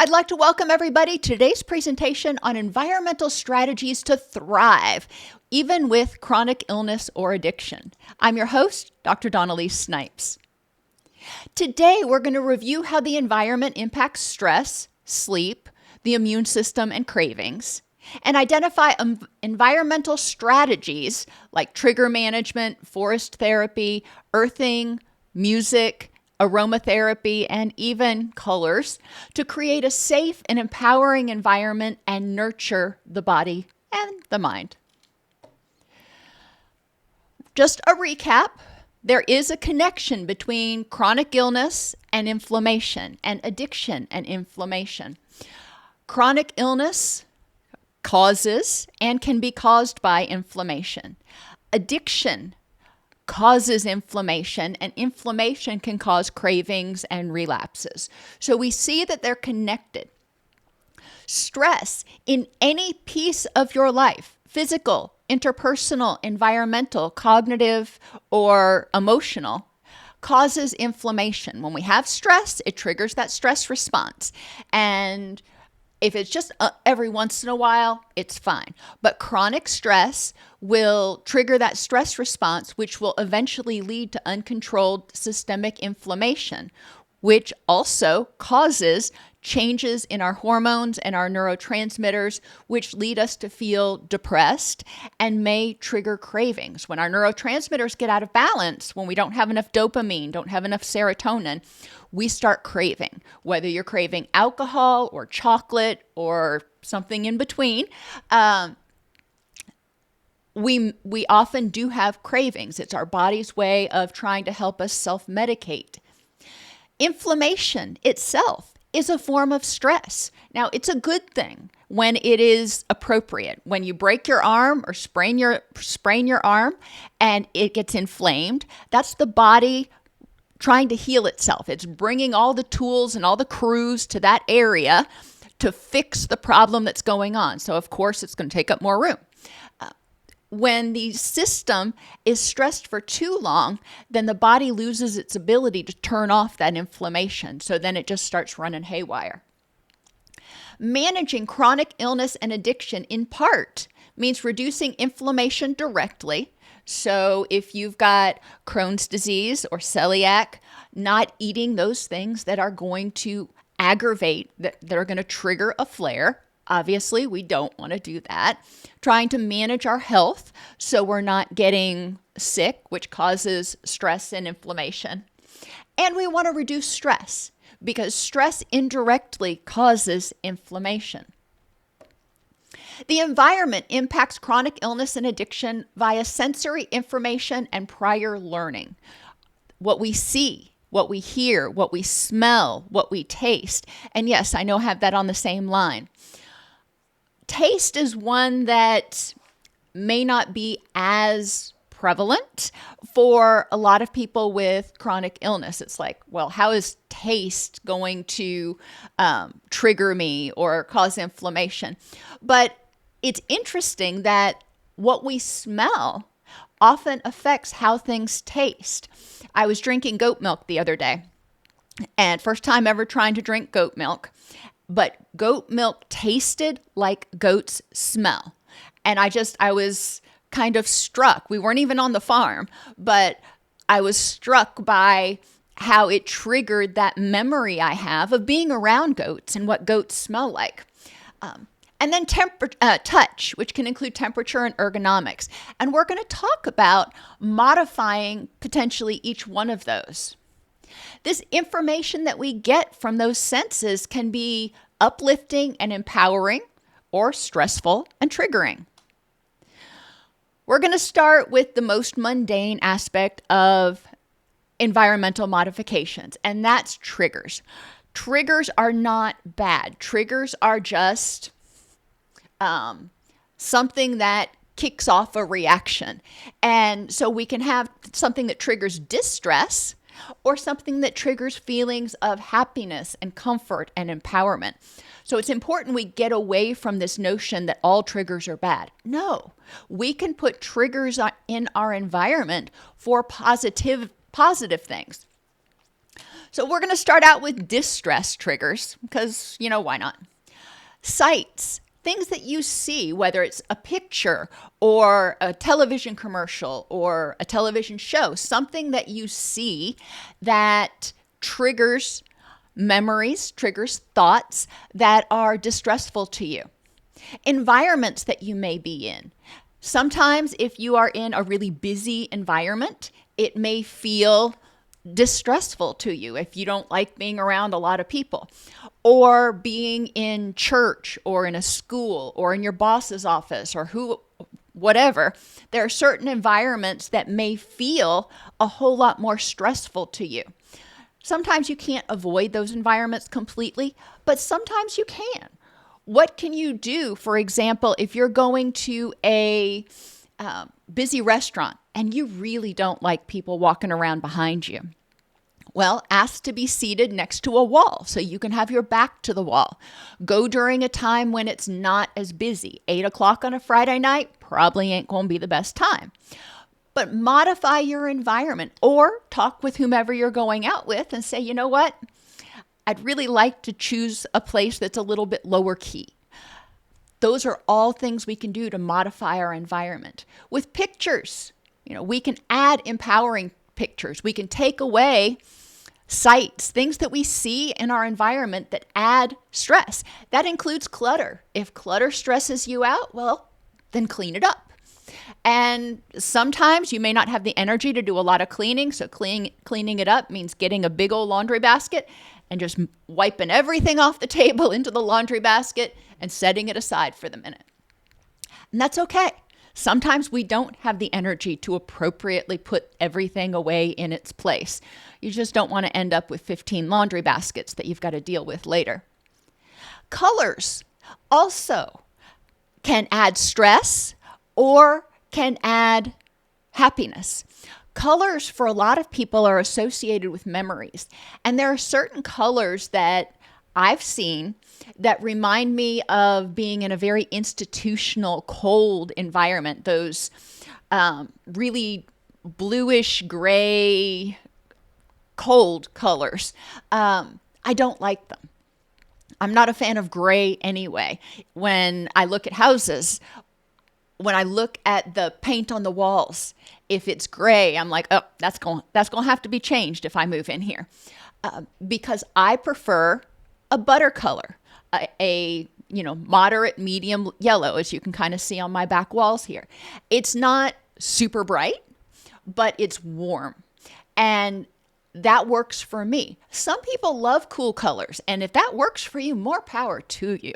I'd like to welcome everybody to today's presentation on environmental strategies to thrive, even with chronic illness or addiction. I'm your host, Dr. Dawn-Elise Snipes. Today, we're going to review how the environment impacts stress, sleep, the immune system, and cravings, and identify environmental strategies like trigger management, forest therapy, earthing, music, aromatherapy, and even colors to create a safe and empowering environment and nurture the body and the mind. Just a recap, there is a connection between chronic illness and inflammation, and addiction and inflammation. Chronic illness causes and can be caused by inflammation. Addiction causes inflammation, and inflammation can cause cravings and relapses. So we see that they're connected. Stress in any piece of your life, physical, interpersonal, environmental, cognitive, or emotional, causes inflammation. When we have stress, it triggers that stress response. And if it's just every once in a while, it's fine. But chronic stress will trigger that stress response, which will eventually lead to uncontrolled systemic inflammation, which also causes changes in our hormones and our neurotransmitters, which lead us to feel depressed and may trigger cravings. When our neurotransmitters get out of balance, when we don't have enough dopamine, don't have enough serotonin, we start craving. Whether you're craving alcohol or chocolate or something in between, we often do have cravings. It's our body's way of trying to help us self-medicate. Inflammation itself is a form of stress. Now, it's a good thing when it is appropriate. When you break your arm or sprain your arm and it gets inflamed, that's the body trying to heal itself. It's bringing all the tools and all the crews to that area to fix the problem that's going on. So, of course, it's going to take up more room. When the system is stressed for too long, then the body loses its ability to turn off that inflammation. So then it just starts running haywire. Managing chronic illness and addiction in part means reducing inflammation directly. So if you've got Crohn's disease or celiac, not eating those things that are going to aggravate, that are going to trigger a flare. Obviously, we don't want to do that. Trying to manage our health so we're not getting sick, which causes stress and inflammation. And we want to reduce stress because stress indirectly causes inflammation. The environment impacts chronic illness and addiction via sensory information and prior learning. What we see, what we hear, what we smell, what we taste. And yes, I know I have that on the same line. Taste is one that may not be as prevalent for a lot of people with chronic illness. It's like, well, how is taste going to trigger me or cause inflammation? But it's interesting that what we smell often affects how things taste. I was drinking goat milk the other day, and first time ever trying to drink goat milk. But goat milk tasted like goats smell. And I was kind of struck. We weren't even on the farm, but I was struck by how it triggered that memory I have of being around goats and what goats smell like. And then touch, which can include temperature and ergonomics. And we're going to talk about modifying potentially each one of those. This information that we get from those senses can be uplifting and empowering or stressful and triggering. We're going to start with the most mundane aspect of environmental modifications, and that's triggers. Triggers are not bad. Triggers are just something that kicks off a reaction. And so we can have something that triggers distress or something that triggers feelings of happiness and comfort and empowerment. So it's important we get away from this notion that all triggers are bad. No, we can put triggers in our environment for positive things. So we're going to start out with distress triggers because, why not? Sights, things that you see, whether it's a picture or a television commercial or a television show, something that you see that triggers memories, triggers thoughts that are distressful to you. Environments that you may be in. Sometimes if you are in a really busy environment, it may feel distressful to you if you don't like being around a lot of people, or being in church or in a school or in your boss's office or whatever. There are certain environments that may feel a whole lot more stressful to you. Sometimes you can't avoid those environments completely, but sometimes you can. What can you do, for example, if you're going to a busy restaurant and you really don't like people walking around behind you? Well, ask to be seated next to a wall so you can have your back to the wall. Go during a time when it's not as busy. 8 o'clock on a Friday night probably ain't going to be the best time. But modify your environment or talk with whomever you're going out with and say, you know what? I'd really like to choose a place that's a little bit lower key. Those are all things we can do to modify our environment. With pictures, we can add empowering pictures. We can take away sights, things that we see in our environment that add stress. That includes clutter. If clutter stresses you out, well, then clean it up. And sometimes you may not have the energy to do a lot of cleaning, so cleaning it up means getting a big old laundry basket and just wiping everything off the table into the laundry basket and setting it aside for the minute. And that's okay. Sometimes we don't have the energy to appropriately put everything away in its place. You just don't want to end up with 15 laundry baskets that you've got to deal with later. Colors also can add stress or can add happiness. Colors for a lot of people are associated with memories. And there are certain colors that I've seen that remind me of being in a very institutional, cold environment. Those really bluish, gray, cold colors. I don't like them. I'm not a fan of gray anyway. When I look at houses, when I look at the paint on the walls, if it's gray, I'm like, oh, that's going to have to be changed if I move in here. Because I prefer a butter color, a moderate medium yellow, as you can kind of see on my back walls here. It's not super bright, but it's warm. And that works for me. Some people love cool colors, and if that works for you, more power to you.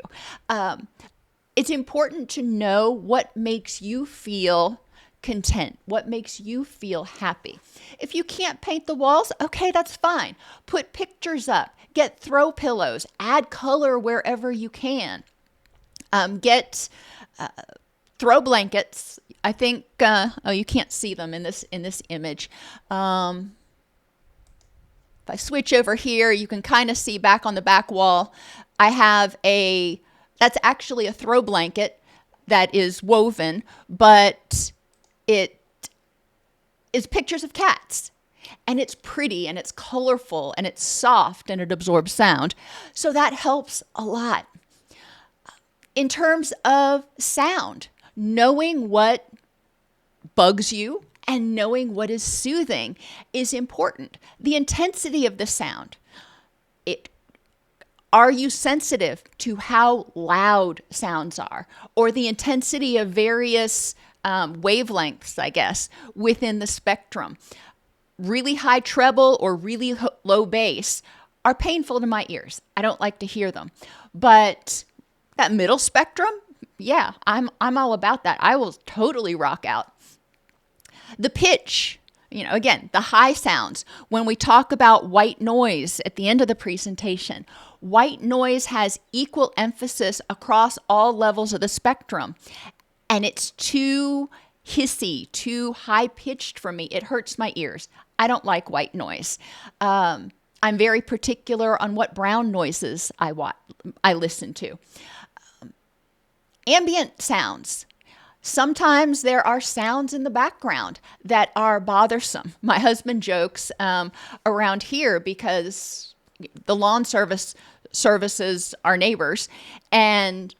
It's important to know what makes you feel content, what makes you feel happy. If you can't paint the walls, okay, that's fine. Put pictures up, get throw pillows, add color wherever you can. Get throw blankets. I think, you can't see them in this image. If I switch over here, you can kind of see back on the back wall, I have that's actually a throw blanket that is woven, but it is pictures of cats. And it's pretty and it's colorful and it's soft and it absorbs sound. So that helps a lot. In terms of sound, knowing what bugs you and knowing what is soothing is important. The intensity of the sound. Are you sensitive to how loud sounds are, or the intensity of various wavelengths, I guess, within the spectrum? Really high treble or really low bass are painful to my ears. I don't like to hear them. But that middle spectrum, yeah, I'm all about that. I will totally rock out. The pitch, again, the high sounds. When we talk about white noise at the end of the presentation, white noise has equal emphasis across all levels of the spectrum. And it's too hissy, too high-pitched for me. It hurts my ears. I don't like white noise. I'm very particular on what brown noises I listen to. Ambient sounds. Sometimes there are sounds in the background that are bothersome. My husband jokes around here because the lawn services are neighbors, and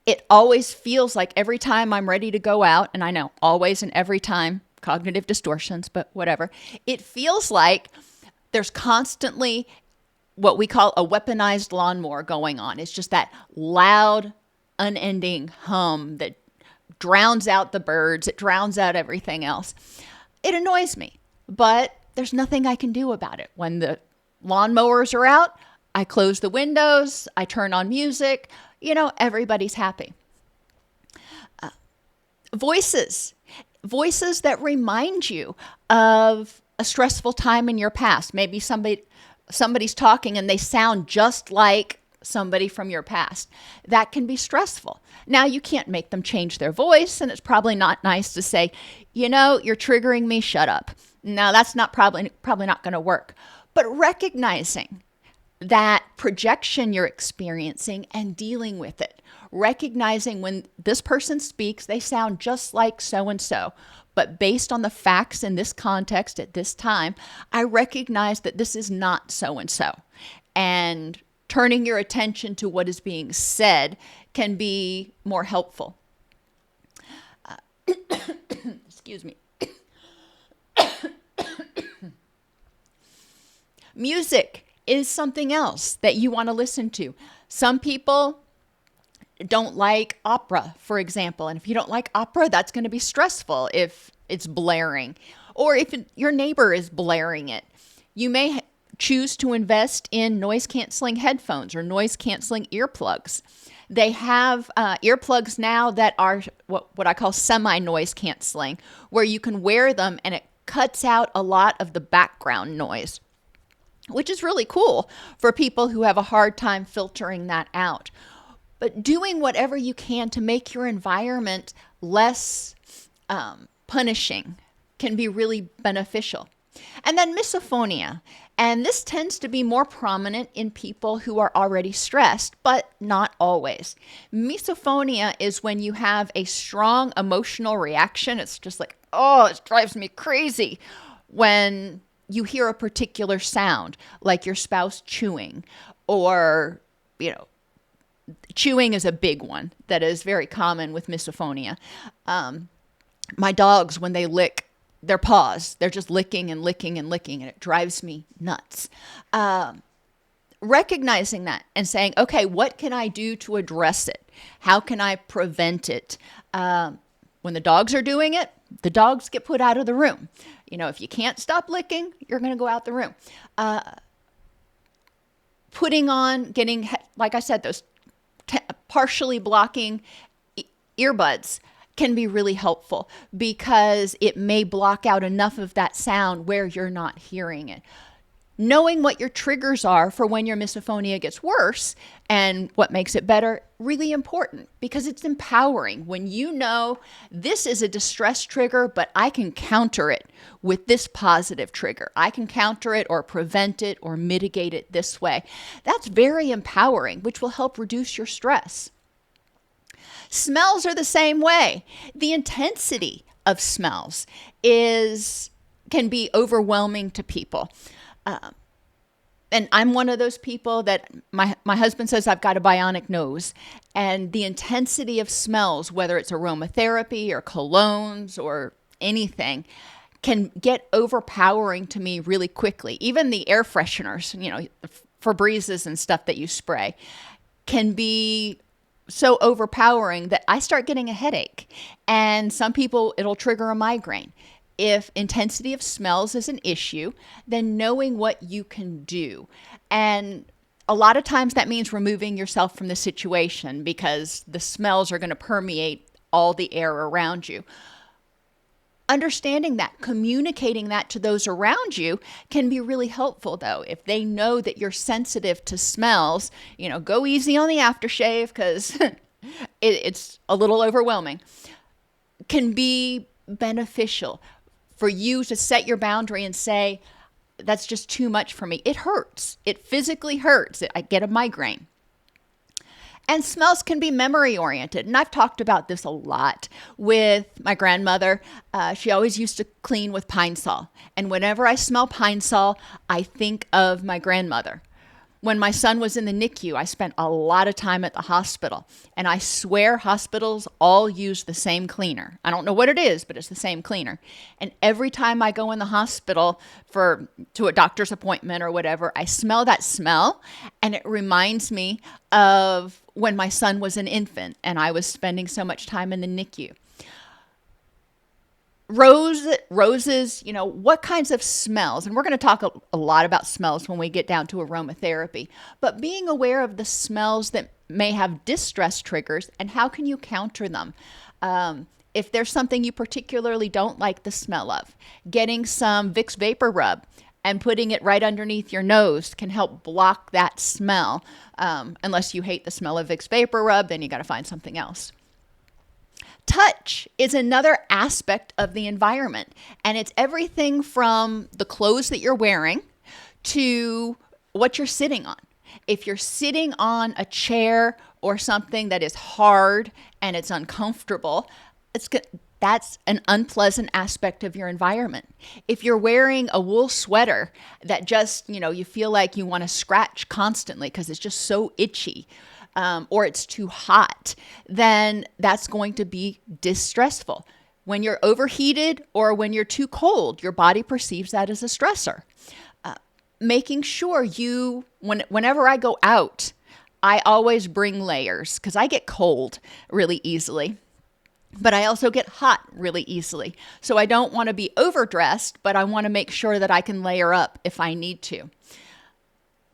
it always feels like every time I'm ready to go out, and I know always and every time, cognitive distortions, but whatever, it feels like there's constantly what we call a weaponized lawnmower going on. It's just that loud, unending hum that drowns out the birds. It drowns out everything else. It annoys me, but there's nothing I can do about it. When the lawnmowers are out, I close the windows, I turn on music, everybody's happy. Voices that remind you of a stressful time in your past. Maybe somebody's talking and they sound just like somebody from your past. That can be stressful. Now, you can't make them change their voice, and it's probably not nice to say, you're triggering me, shut up. No, that's probably not going to work. But recognizing that projection you're experiencing and dealing with it. Recognizing when this person speaks, they sound just like so-and-so. But based on the facts in this context at this time, I recognize that this is not so-and-so. And turning your attention to what is being said can be more helpful. Excuse me. Music is something else that you want to listen to. Some people don't like opera, for example. And if you don't like opera, that's going to be stressful if it's blaring. Or if your neighbor is blaring it. You may choose to invest in noise-canceling headphones or noise-canceling earplugs. They have earplugs now that are what I call semi-noise canceling, where you can wear them and it cuts out a lot of the background noise, which is really cool for people who have a hard time filtering that out. But doing whatever you can to make your environment less punishing can be really beneficial. And then misophonia. And this tends to be more prominent in people who are already stressed, but not always. Misophonia is when you have a strong emotional reaction. It's just like, oh, it drives me crazy when you hear a particular sound, like your spouse chewing, or, chewing is a big one that is very common with misophonia. My dogs, when they lick their paws, they're just licking and licking and licking, and it drives me nuts. Recognizing that and saying, okay, what can I do to address it? How can I prevent it? When the dogs are doing it, the dogs get put out of the room. If you can't stop licking, you're going to go out the room. Getting, like I said, those partially blocking earbuds can be really helpful because it may block out enough of that sound where you're not hearing it. Knowing what your triggers are for when your misophonia gets worse and what makes it better, really important because it's empowering. When you know this is a distress trigger, but I can counter it with this positive trigger. I can counter it or prevent it or mitigate it this way. That's very empowering, which will help reduce your stress. Smells are the same way. The intensity of smells can be overwhelming to people. And I'm one of those people that my husband says I've got a bionic nose. And the intensity of smells, whether it's aromatherapy or colognes or anything, can get overpowering to me really quickly. Even the air fresheners, Febrezes and stuff that you spray, can be so overpowering that I start getting a headache. And some people, it'll trigger a migraine. If intensity of smells is an issue, then knowing what you can do. And a lot of times that means removing yourself from the situation because the smells are going to permeate all the air around you. Understanding that, communicating that to those around you can be really helpful, though. If they know that you're sensitive to smells, go easy on the aftershave because it's a little overwhelming. Can be beneficial for you to set your boundary and say, that's just too much for me. It hurts. It physically hurts. I get a migraine. And smells can be memory oriented. And I've talked about this a lot with my grandmother. She always used to clean with Pine Sol. And whenever I smell Pine Sol, I think of my grandmother. When my son was in the NICU, I spent a lot of time at the hospital. And I swear hospitals all use the same cleaner. I don't know what it is, but it's the same cleaner. And every time I go in the hospital to a doctor's appointment or whatever, I smell that smell. And it reminds me of when my son was an infant and I was spending so much time in the NICU. Roses, what kinds of smells, and we're going to talk a lot about smells when we get down to aromatherapy, but being aware of the smells that may have distress triggers and how can you counter them? If there's something you particularly don't like the smell of, getting some Vicks Vapor Rub and putting it right underneath your nose can help block that smell. Unless you hate the smell of Vicks Vapor Rub, then you got to find something else. Touch is another aspect of the environment, and it's everything from the clothes that you're wearing to what you're sitting on. If you're sitting on a chair or something that is hard and it's uncomfortable, that's an unpleasant aspect of your environment. If you're wearing a wool sweater that just, you feel like you want to scratch constantly because it's just so itchy, or it's too hot, then that's going to be distressful. When you're overheated or when you're too cold, your body perceives that as a stressor. Making sure whenever I go out, I always bring layers because I get cold really easily, but I also get hot really easily. So I don't want to be overdressed, but I want to make sure that I can layer up if I need to.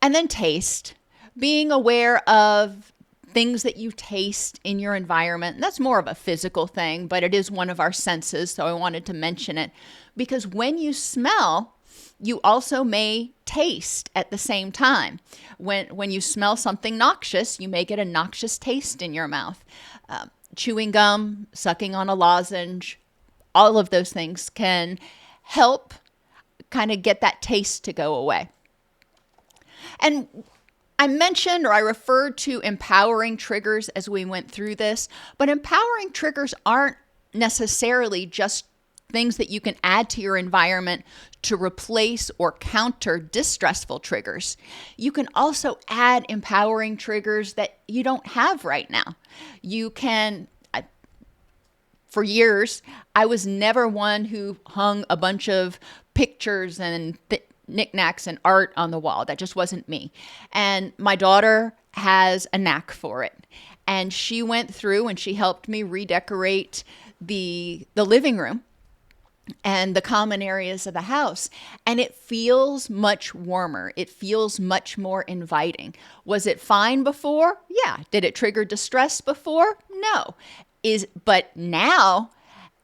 And then taste. Being aware of things that you taste in your environment. And that's more of a physical thing, but it is one of our senses, so I wanted to mention it. Because when you smell, you also may taste at the same time. When you smell something noxious, you may get a noxious taste in your mouth. Chewing gum, sucking on a lozenge, all of those things can help kind of get that taste to go away. And I mentioned or I referred to empowering triggers as we went through this, but empowering triggers aren't necessarily just things that you can add to your environment to replace or counter distressful triggers. You can also add empowering triggers that you don't have right now. For years, I was never one who hung a bunch of pictures and knickknacks and art on the wall. That just wasn't me. And my daughter has a knack for it. And she went through and she helped me redecorate the living room and the common areas of the house. And it feels much warmer. It feels much more inviting. Was it fine before? Yeah. Did it trigger distress before? No. But now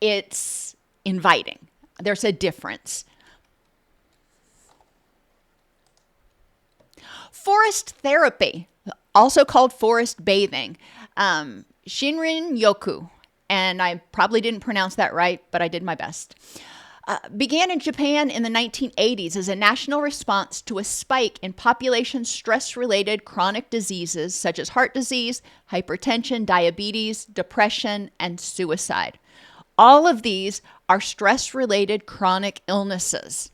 it's inviting. There's a difference. Forest therapy, also called forest bathing, Shinrin Yoku, and I probably didn't pronounce that right, but I did my best, began in Japan in the 1980s as a national response to a spike in population stress-related chronic diseases such as heart disease, hypertension, diabetes, depression, and suicide. All of these are stress-related chronic illnesses.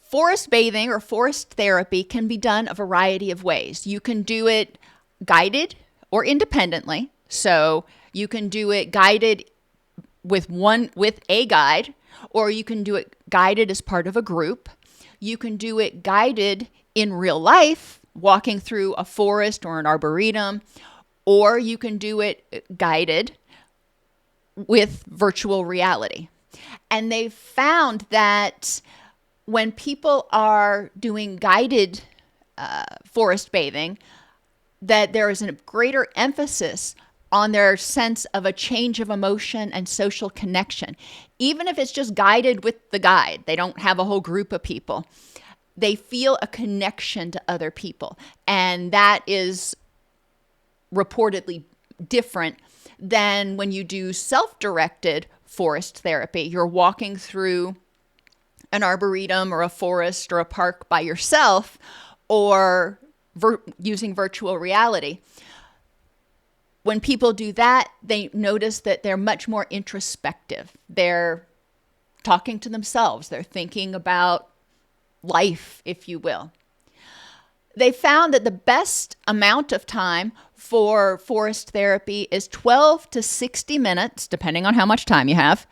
Forest bathing or forest therapy can be done a variety of ways. You can do it guided or independently. So you can do it guided with a guide, or you can do it guided as part of a group. You can do it guided in real life, walking through a forest or an arboretum, or you can do it guided with virtual reality. And they've found that when people are doing guided forest bathing, that there is a greater emphasis on their sense of a change of emotion and social connection. Even if it's just guided with the guide, they don't have a whole group of people. They feel a connection to other people. And that is reportedly different than when you do self-directed forest therapy. You're walking through an arboretum or a forest or a park by yourself, or using virtual reality. When people do that, they notice that they're much more introspective. They're talking to themselves. They're thinking about life, if you will. They found that the best amount of time for forest therapy is 12 to 60 minutes, depending on how much time you have,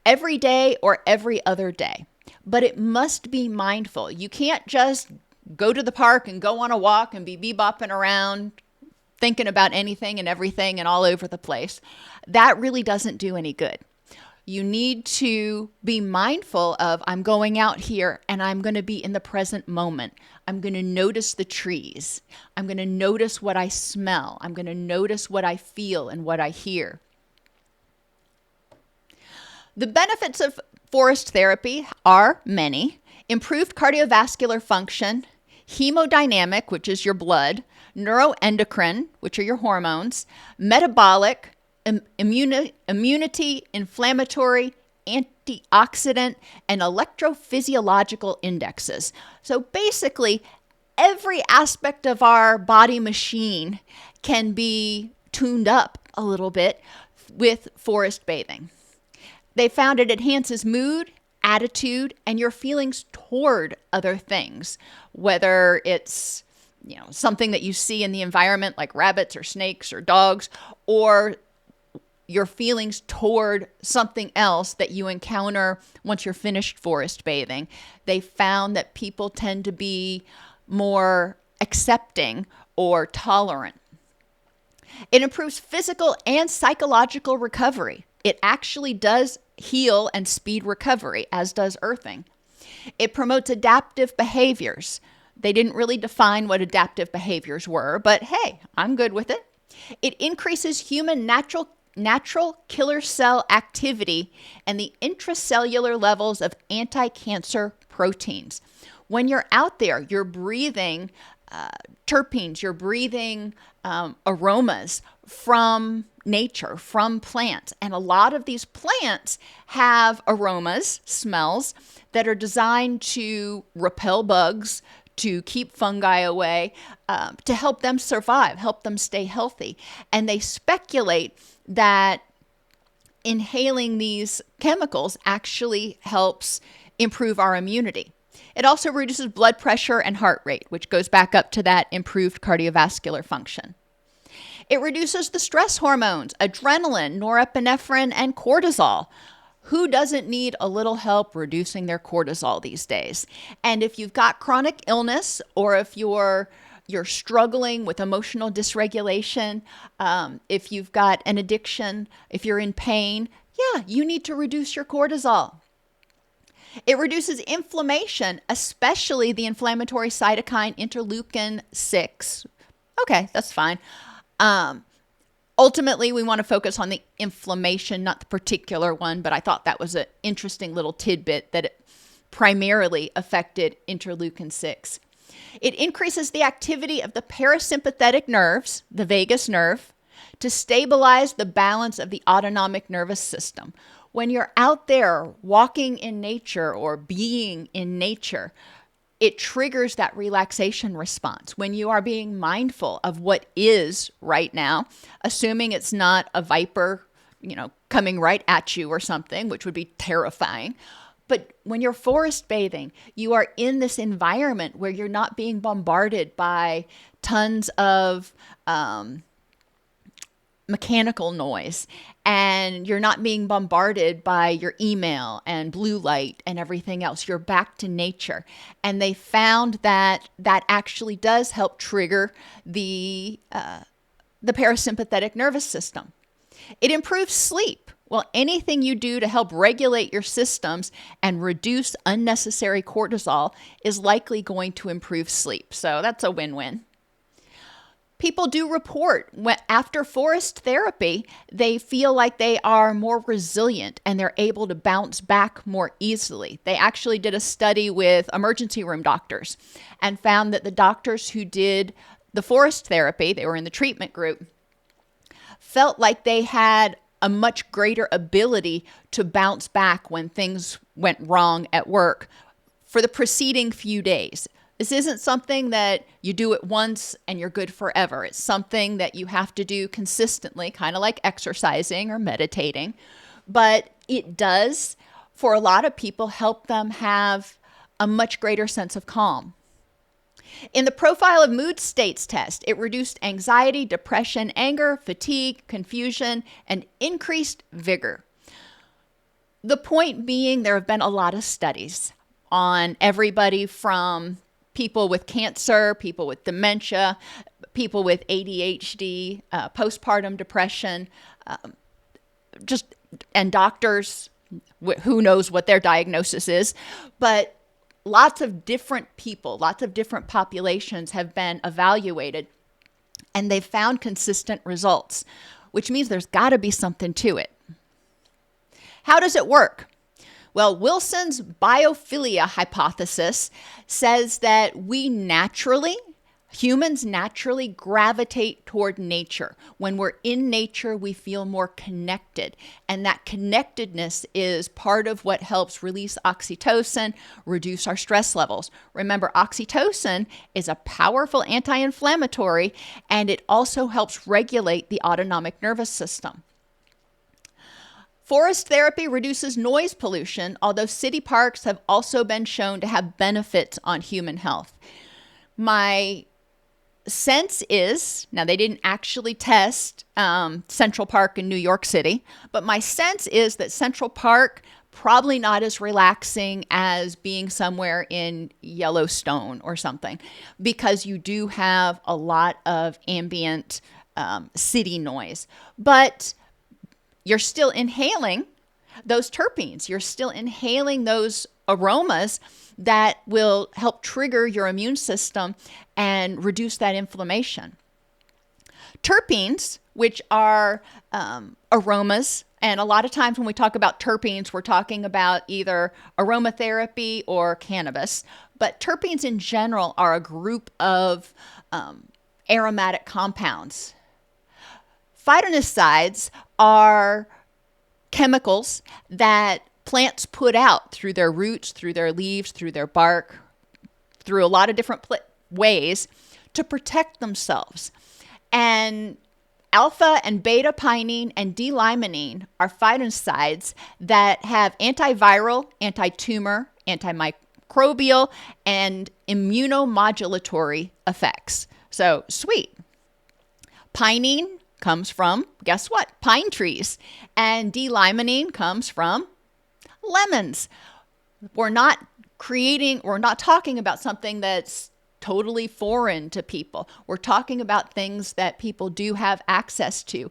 every day or every other day. But it must be mindful. You can't just go to the park and go on a walk and be bebopping around thinking about anything and everything and all over the place. That really doesn't do any good. You need to be mindful of, I'm going out here and I'm going to be in the present moment. I'm going to notice the trees. I'm going to notice what I smell. I'm going to notice what I feel and what I hear. The benefits of forest therapy are many. Improved cardiovascular function, hemodynamic, which is your blood, neuroendocrine, which are your hormones, metabolic, immunity, inflammatory, antioxidant, and electrophysiological indexes. So basically, every aspect of our body machine can be tuned up a little bit with forest bathing. They found it enhances mood, attitude, and your feelings toward other things, whether it's something that you see in the environment like rabbits or snakes or dogs, or your feelings toward something else that you encounter once you're finished forest bathing. They found that people tend to be more accepting or tolerant. It improves physical and psychological recovery. It actually does heal and speed recovery, as does earthing. It promotes adaptive behaviors. They didn't really define what adaptive behaviors were, but hey, I'm good with it. It increases human natural killer cell activity and the intracellular levels of anti-cancer proteins. When you're out there, you're breathing terpenes, you're breathing aromas from nature, from plants. And a lot of these plants have aromas, smells, that are designed to repel bugs, to keep fungi away, to help them survive, help them stay healthy. And they speculate that inhaling these chemicals actually helps improve our immunity. It also reduces blood pressure and heart rate, which goes back up to that improved cardiovascular function. It reduces the stress hormones, adrenaline, norepinephrine, and cortisol. Who doesn't need a little help reducing their cortisol these days? And if you've got chronic illness, or if you're struggling with emotional dysregulation, if you've got an addiction, if you're in pain, you need to reduce your cortisol. It reduces inflammation, especially the inflammatory cytokine interleukin 6. Okay, that's fine. Ultimately, we want to focus on the inflammation, not the particular one, but I thought that was an interesting little tidbit that it primarily affected interleukin 6. It increases the activity of the parasympathetic nerves, the vagus nerve, to stabilize the balance of the autonomic nervous system. When you're out there walking in nature or being in nature, it triggers that relaxation response. When you are being mindful of what is right now, assuming it's not a viper, coming right at you or something, which would be terrifying. But when you're forest bathing, you are in this environment where you're not being bombarded by tons of mechanical noise, and you're not being bombarded by your email and blue light and everything else. You're back to nature. And they found that actually does help trigger the parasympathetic nervous system. It improves sleep. Well, anything you do to help regulate your systems and reduce unnecessary cortisol is likely going to improve sleep. So that's a win-win. People do report after forest therapy, they feel like they are more resilient and they're able to bounce back more easily. They actually did a study with emergency room doctors and found that the doctors who did the forest therapy, they were in the treatment group, felt like they had a much greater ability to bounce back when things went wrong at work for the preceding few days. This isn't something that you do it once and you're good forever. It's something that you have to do consistently, kind of like exercising or meditating. But it does, for a lot of people, help them have a much greater sense of calm. In the Profile of Mood States test, it reduced anxiety, depression, anger, fatigue, confusion, and increased vigor. The point being, there have been a lot of studies on everybody from people with cancer, people with dementia, people with ADHD, postpartum depression, and doctors, who knows what their diagnosis is, but lots of different people, lots of different populations have been evaluated, and they've found consistent results, which means there's got to be something to it. How does it work? Well, Wilson's biophilia hypothesis says that humans naturally gravitate toward nature. When we're in nature, we feel more connected. And that connectedness is part of what helps release oxytocin, reduce our stress levels. Remember, oxytocin is a powerful anti-inflammatory, and it also helps regulate the autonomic nervous system. Forest therapy reduces noise pollution, although city parks have also been shown to have benefits on human health. My sense is, now they didn't actually test Central Park in New York City, but my sense is that Central Park probably not as relaxing as being somewhere in Yellowstone or something, because you do have a lot of ambient city noise. But you're still inhaling those terpenes. You're still inhaling those aromas that will help trigger your immune system and reduce that inflammation. Terpenes, which are aromas, and a lot of times when we talk about terpenes, we're talking about either aromatherapy or cannabis, but terpenes in general are a group of aromatic compounds. Phytonicides are chemicals that plants put out through their roots, through their leaves, through their bark, through a lot of different ways to protect themselves. And alpha and beta pinene and D-limonene are phytonicides that have antiviral, anti-tumor, antimicrobial, and immunomodulatory effects. So sweet. Pinene comes from, guess what? Pine trees. And D-limonene comes from lemons. We're not talking about something that's totally foreign to people. We're talking about things that people do have access to.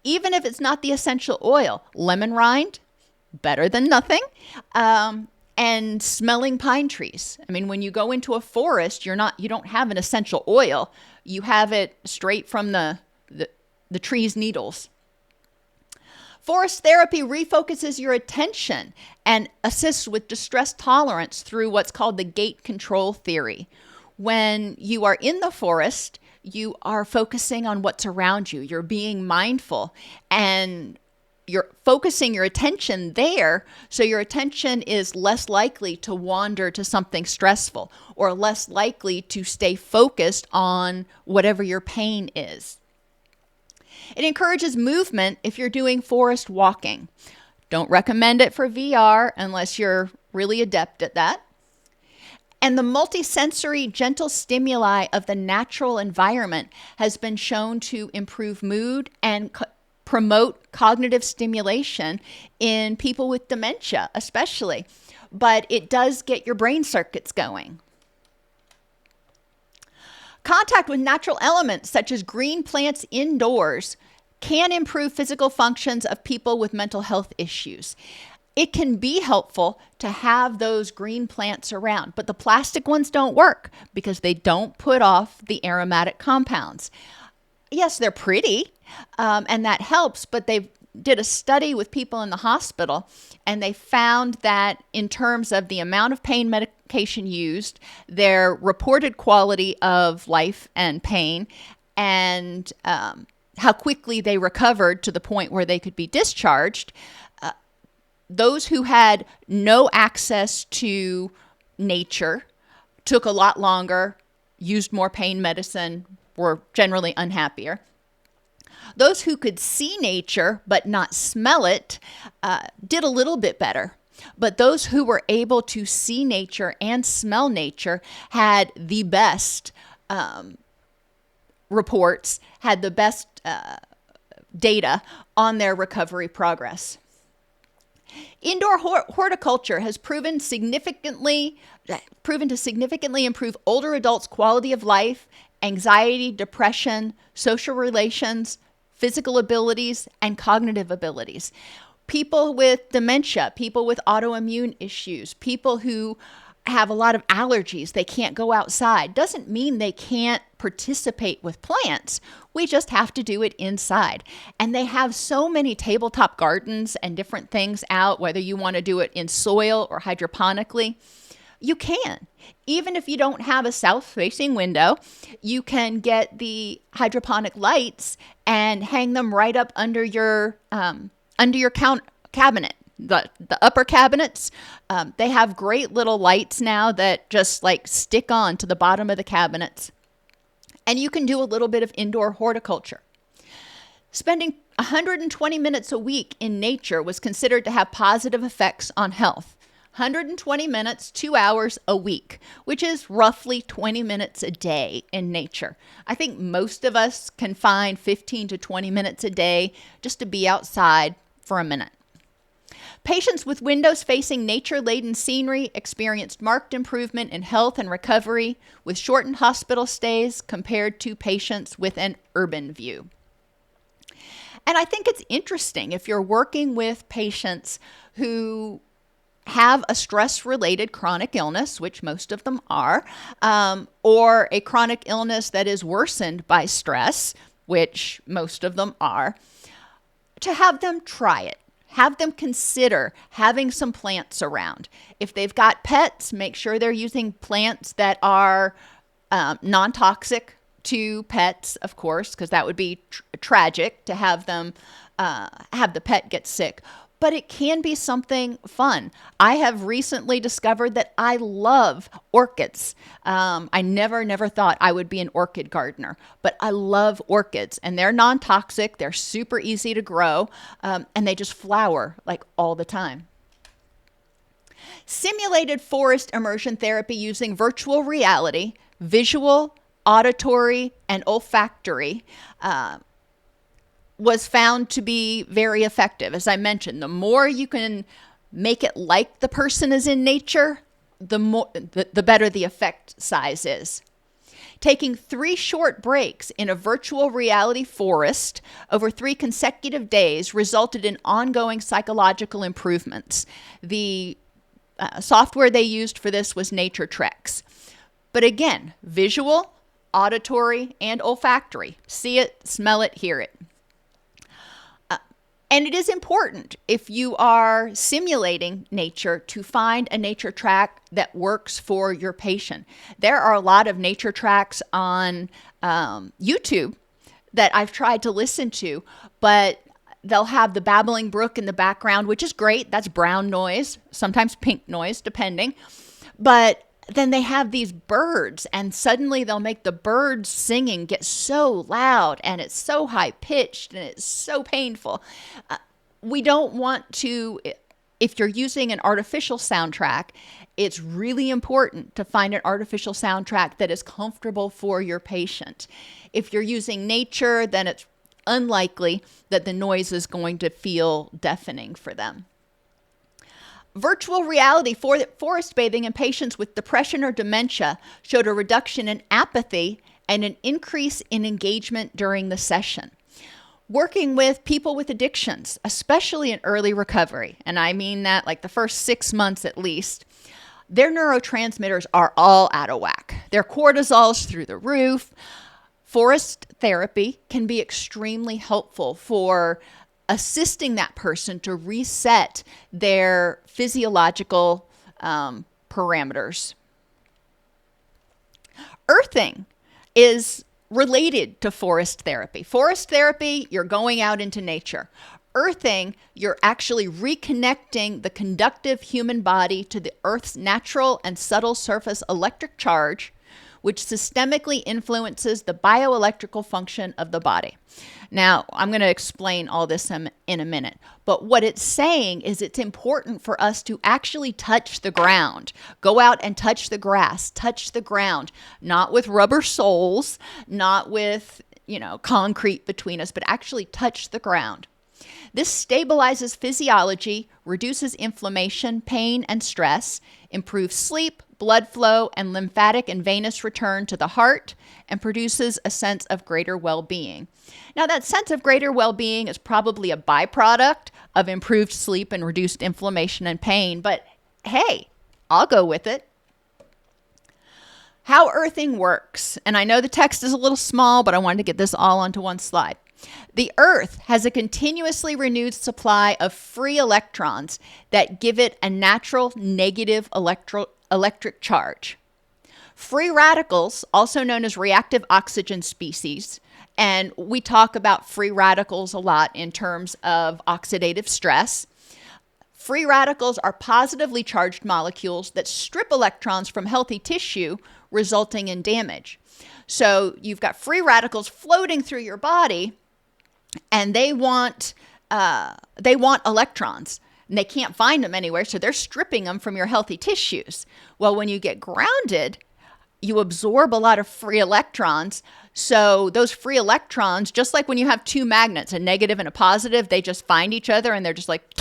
Even if it's not the essential oil, lemon rind, better than nothing. And smelling pine trees. I mean, when you go into a forest, you don't have an essential oil. You have it straight from the tree's needles. Forest therapy refocuses your attention and assists with distress tolerance through what's called the gate control theory. When you are in the forest, you are focusing on what's around you. You're being mindful and you're focusing your attention there, so your attention is less likely to wander to something stressful or less likely to stay focused on whatever your pain is. It encourages movement if you're doing forest walking. Don't recommend it for VR unless you're really adept at that. And the multisensory gentle stimuli of the natural environment has been shown to improve mood and promote cognitive stimulation in people with dementia, especially. But it does get your brain circuits going. Contact with natural elements such as green plants indoors can improve physical functions of people with mental health issues. It can be helpful to have those green plants around, but the plastic ones don't work because they don't put off the aromatic compounds. Yes, they're pretty, and that helps, but they did a study with people in the hospital, and they found that in terms of the amount of pain medication used, their reported quality of life and pain, and how quickly they recovered to the point where they could be discharged, those who had no access to nature took a lot longer, used more pain medicine, were generally unhappier. Those who could see nature but not smell it did a little bit better. But those who were able to see nature and smell nature had the best reports, had the best data on their recovery progress. Indoor horticulture has proven to significantly improve older adults' quality of life, anxiety, depression, social relations, physical abilities, and cognitive abilities. People with dementia, people with autoimmune issues, people who have a lot of allergies, they can't go outside. Doesn't mean they can't participate with plants. We just have to do it inside. And they have so many tabletop gardens and different things out, whether you want to do it in soil or hydroponically. You can. Even if you don't have a south-facing window, you can get the hydroponic lights and hang them right up under your cabinet. The upper cabinets, they have great little lights now that just like stick on to the bottom of the cabinets. And you can do a little bit of indoor horticulture. Spending 120 minutes a week in nature was considered to have positive effects on health. 120 minutes, 2 hours a week, which is roughly 20 minutes a day in nature. I think most of us can find 15 to 20 minutes a day just to be outside for a minute. Patients with windows facing nature-laden scenery experienced marked improvement in health and recovery with shortened hospital stays compared to patients with an urban view. And I think it's interesting if you're working with patients who have a stress-related chronic illness, which most of them are, or a chronic illness that is worsened by stress, which most of them are, to have them try it. Have them consider having some plants around. If they've got pets, make sure they're using plants that are non-toxic to pets, of course, because that would be tragic to have them have the pet get sick. But it can be something fun. I have recently discovered that I love orchids. I never thought I would be an orchid gardener, but I love orchids, and they're non-toxic. They're super easy to grow, and they just flower like all the time. Simulated forest immersion therapy using virtual reality, visual, auditory, and olfactory was found to be very effective. As I mentioned, the more you can make it like the person is in nature, the better the effect size is. Taking 3 short breaks in a virtual reality forest over 3 consecutive days resulted in ongoing psychological improvements. The software they used for this was Nature Treks. But again, visual, auditory, and olfactory. See it, smell it, hear it. And it is important, if you are simulating nature, to find a nature track that works for your patient. There are a lot of nature tracks on YouTube that I've tried to listen to, but they'll have the babbling brook in the background, which is great. That's brown noise, sometimes pink noise, depending. But then they have these birds, and suddenly they'll make the birds singing get so loud, and it's so high-pitched, and it's so painful. We don't want to, if you're using an artificial soundtrack, it's really important to find an artificial soundtrack that is comfortable for your patient. If you're using nature, then it's unlikely that the noise is going to feel deafening for them. Virtual reality forest bathing in patients with depression or dementia showed a reduction in apathy and an increase in engagement during the session. Working with people with addictions, especially in early recovery, and I mean that like the first 6 months at least, their neurotransmitters are all out of whack. Their cortisol's through the roof. Forest therapy can be extremely helpful for assisting that person to reset their physiological parameters. Earthing is related to forest therapy. Forest therapy, you're going out into nature. earthing, you're actually reconnecting the conductive human body to the Earth's natural and subtle surface electric charge, which systemically influences the bioelectrical function of the body. Now, I'm going to explain all this in a minute, but what it's saying is it's important for us to actually touch the ground. Go out and touch the grass, touch the ground, not with rubber soles, not with, concrete between us, but actually touch the ground. This stabilizes physiology, reduces inflammation, pain, and stress, improves sleep, blood flow, and lymphatic and venous return to the heart, and produces a sense of greater well-being. Now, that sense of greater well-being is probably a byproduct of improved sleep and reduced inflammation and pain, but hey, I'll go with it. How earthing works, and I know the text is a little small, but I wanted to get this all onto one slide. The Earth has a continuously renewed supply of free electrons that give it a natural negative electric charge. Free radicals, also known as reactive oxygen species, and we talk about free radicals a lot in terms of oxidative stress. Free radicals are positively charged molecules that strip electrons from healthy tissue, resulting in damage. So you've got free radicals floating through your body, and they want electrons, and they can't find them anywhere, so they're stripping them from your healthy tissues. Well, when you get grounded, you absorb a lot of free electrons. So those free electrons, just like when you have two magnets, a negative and a positive, they just find each other and they're just like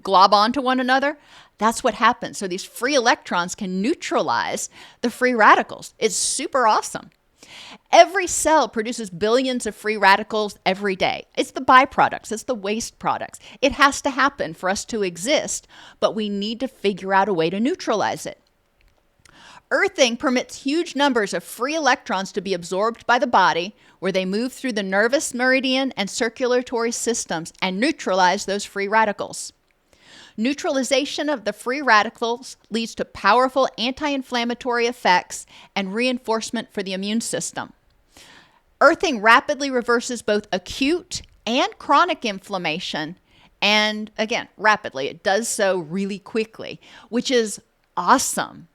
glob onto one another. That's what happens. So these free electrons can neutralize the free radicals. It's super awesome. Every cell produces billions of free radicals every day. It's the byproducts. It's the waste products. It has to happen for us to exist, but we need to figure out a way to neutralize it. Earthing permits huge numbers of free electrons to be absorbed by the body, where they move through the nervous meridian and circulatory systems and neutralize those free radicals. Neutralization of the free radicals leads to powerful anti-inflammatory effects and reinforcement for the immune system. Earthing rapidly reverses both acute and chronic inflammation, and again, rapidly. It does so really quickly, which is awesome.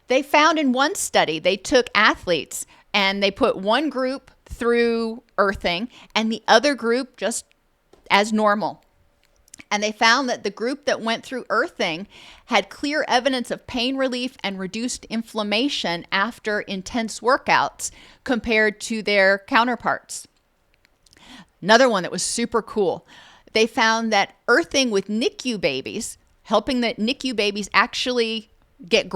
They found in one study, they took athletes and they put one group through earthing and the other group just as normal. And they found that the group that went through earthing had clear evidence of pain relief and reduced inflammation after intense workouts compared to their counterparts. Another one that was super cool. They found that earthing with NICU babies, helping the NICU babies actually get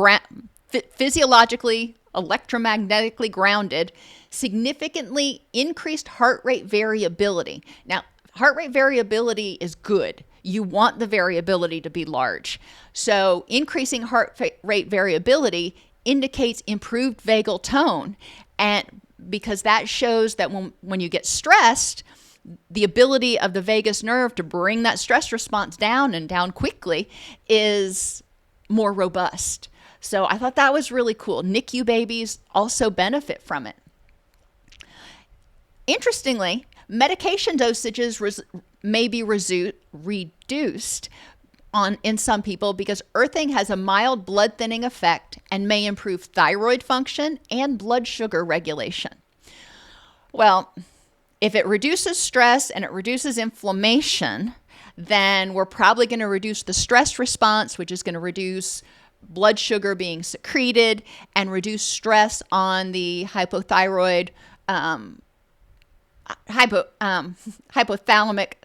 physiologically, electromagnetically grounded, significantly increased heart rate variability. Now, heart rate variability is good. You want the variability to be large. So increasing heart rate variability indicates improved vagal tone, and because that shows that when you get stressed, the ability of the vagus nerve to bring that stress response down and down quickly is more robust. So I thought that was really cool. NICU babies also benefit from it. Interestingly, medication dosages may be reduced in some people because earthing has a mild blood thinning effect and may improve thyroid function and blood sugar regulation. Well, if it reduces stress and it reduces inflammation, then we're probably going to reduce the stress response, which is going to reduce blood sugar being secreted and reduce stress on the hypothalamic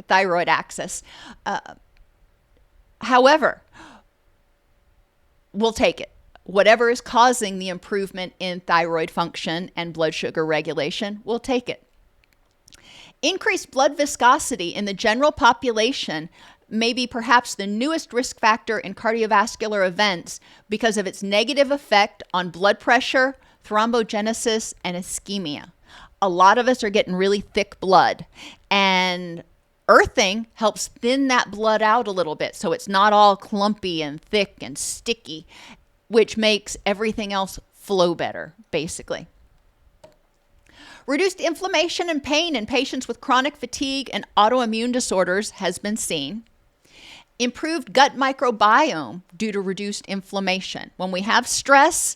thyroid axis. However, we'll take it. Whatever is causing the improvement in thyroid function and blood sugar regulation, we'll take it. Increased blood viscosity in the general population may be perhaps the newest risk factor in cardiovascular events because of its negative effect on blood pressure, thrombogenesis, and ischemia. A lot of us are getting really thick blood, and earthing helps thin that blood out a little bit so it's not all clumpy and thick and sticky, which makes everything else flow better, basically. Reduced inflammation and pain in patients with chronic fatigue and autoimmune disorders has been seen. Improved gut microbiome due to reduced inflammation. When we have stress,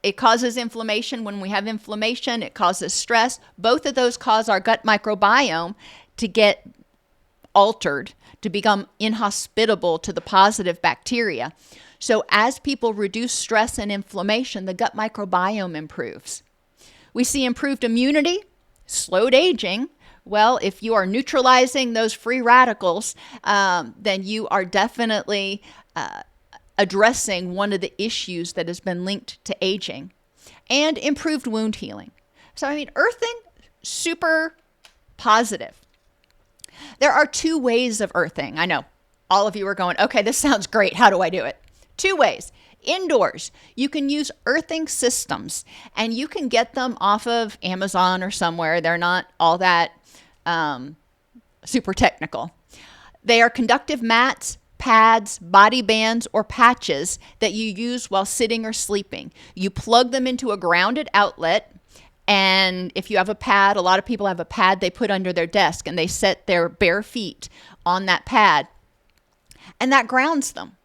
it causes inflammation. When we have inflammation, it causes stress. Both of those cause our gut microbiome to get altered, to become inhospitable to the positive bacteria. So as people reduce stress and inflammation, the gut microbiome improves. We see improved immunity, slowed aging. Well, if you are neutralizing those free radicals, then you are definitely addressing one of the issues that has been linked to aging. And improved wound healing. So, earthing, super positive. There are 2 ways of earthing. I know all of you are going, okay, this sounds great. How do I do it? 2 ways. Indoors, you can use earthing systems, and you can get them off of Amazon or somewhere. They're not all that super technical. They are conductive mats, pads, body bands, or patches that you use while sitting or sleeping. You plug them into a grounded outlet. And if you have a pad, a lot of people have a pad they put under their desk, and they set their bare feet on that pad, and that grounds them.